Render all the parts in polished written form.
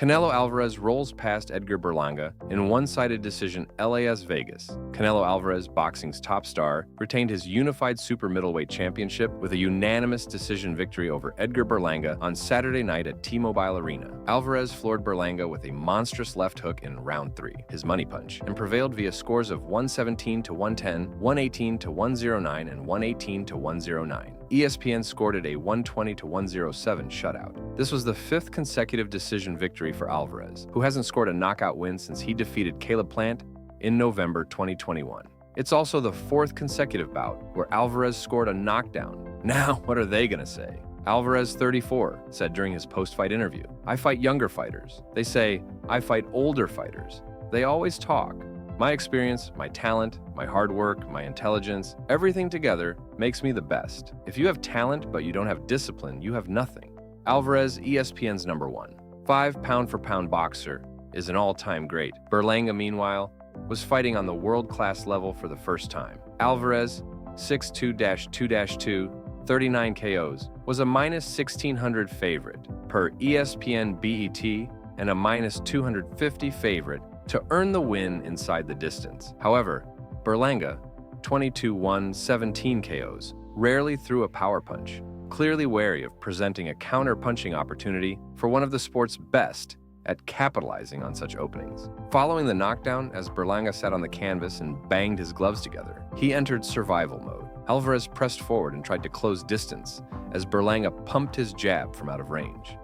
Canelo Álvarez rolls past Edgar Berlanga in one-sided decision Las Vegas. Canelo Álvarez, boxing's top star, retained his unified super middleweight championship with a unanimous decision victory over Edgar Berlanga on Saturday night at T-Mobile Arena. Álvarez floored Berlanga with a monstrous left hook in round 3, his money punch, and prevailed via scores of 117 to 110, 118 to 109, and 118 to 109. ESPN scored it a 120 to 107 shutout. This was the 5th consecutive decision victory for Álvarez, who hasn't scored a knockout win since he defeated Caleb Plant in November 2021. It's also the 4th consecutive bout where Álvarez scored a knockdown. Now, what are they gonna say? Álvarez, 34, said during his post-fight interview, "I fight younger fighters. They say, I fight older fighters. They always talk. My experience, my talent, my hard work, my intelligence, everything together makes me the best. If you have talent but you don't have discipline, you have nothing." Álvarez, ESPN's #1, 5 pound-for-pound boxer, is an all-time great. Berlanga, meanwhile, was fighting on the world-class level for the first time. Álvarez, 6'2", 39 KOs, was a -1,600 favorite per ESPN BET and a -250 favorite to earn the win inside the distance. However, Berlanga, 22-1, 17 KOs, rarely threw a power punch, clearly wary of presenting a counter-punching opportunity for one of the sport's best at capitalizing on such openings. Following the knockdown, as Berlanga sat on the canvas and banged his gloves together, he entered survival mode. Álvarez pressed forward and tried to close distance as Berlanga pumped his jab from out of range.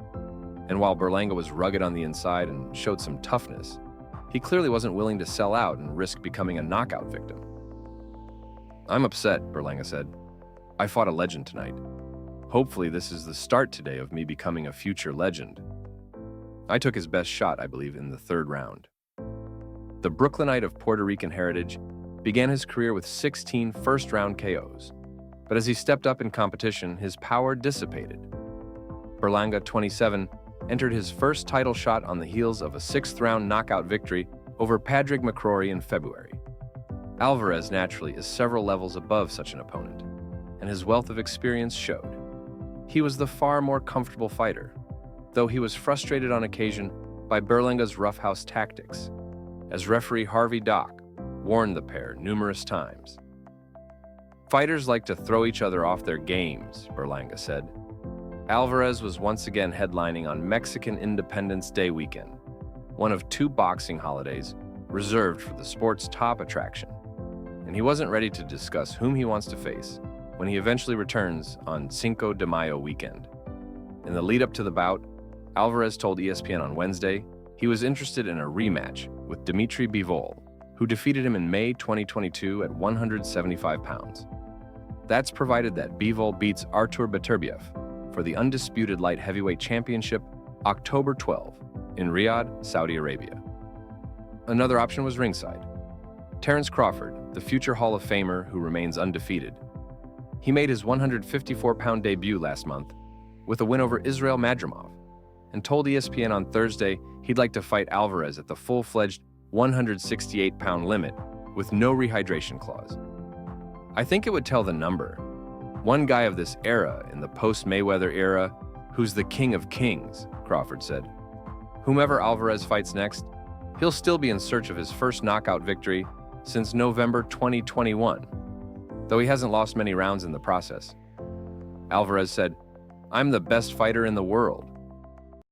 And while Berlanga was rugged on the inside and showed some toughness, he clearly wasn't willing to sell out and risk becoming a knockout victim. "I'm upset," Berlanga said. "I fought a legend tonight. Hopefully this is the start today of me becoming a future legend." I took his best shot, I believe, in the 3rd round. The Brooklynite of Puerto Rican heritage began his career with 16 first-round KOs, but as he stepped up in competition, his power dissipated. Berlanga, 27, entered his first title shot on the heels of a 6th-round knockout victory over Padraig McCrory in February. Álvarez, naturally, is several levels above such an opponent, and his wealth of experience showed. He was the far more comfortable fighter, though he was frustrated on occasion by Berlanga's roughhouse tactics, as referee Harvey Dock warned the pair numerous times. "Fighters like to throw each other off their games," Berlanga said. Álvarez was once again headlining on Mexican Independence Day weekend, one of 2 boxing holidays reserved for the sport's top attraction, and he wasn't ready to discuss whom he wants to face when he eventually returns on Cinco de Mayo weekend. In the lead-up to the bout, Álvarez told ESPN on Wednesday he was interested in a rematch with Dimitri Bivol, who defeated him in May 2022 at 175 pounds. That's provided that Bivol beats Artur Beterbiev for the undisputed light heavyweight championship October 12 in Riyadh, Saudi Arabia. Another option was ringside. Terence Crawford, the future Hall of Famer who remains undefeated. He made his 154-pound debut last month with a win over Israel Madrimov, and told ESPN on Thursday he'd like to fight Álvarez at the full-fledged 168-pound limit with no rehydration clause. "I think it would tell the number. One guy of this era, in the post-Mayweather era, who's the king of kings," Crawford said. "Whomever Álvarez fights next, he'll still be in search of his first knockout victory since November 2021, though he hasn't lost many rounds in the process." Álvarez said, "I'm the best fighter in the world.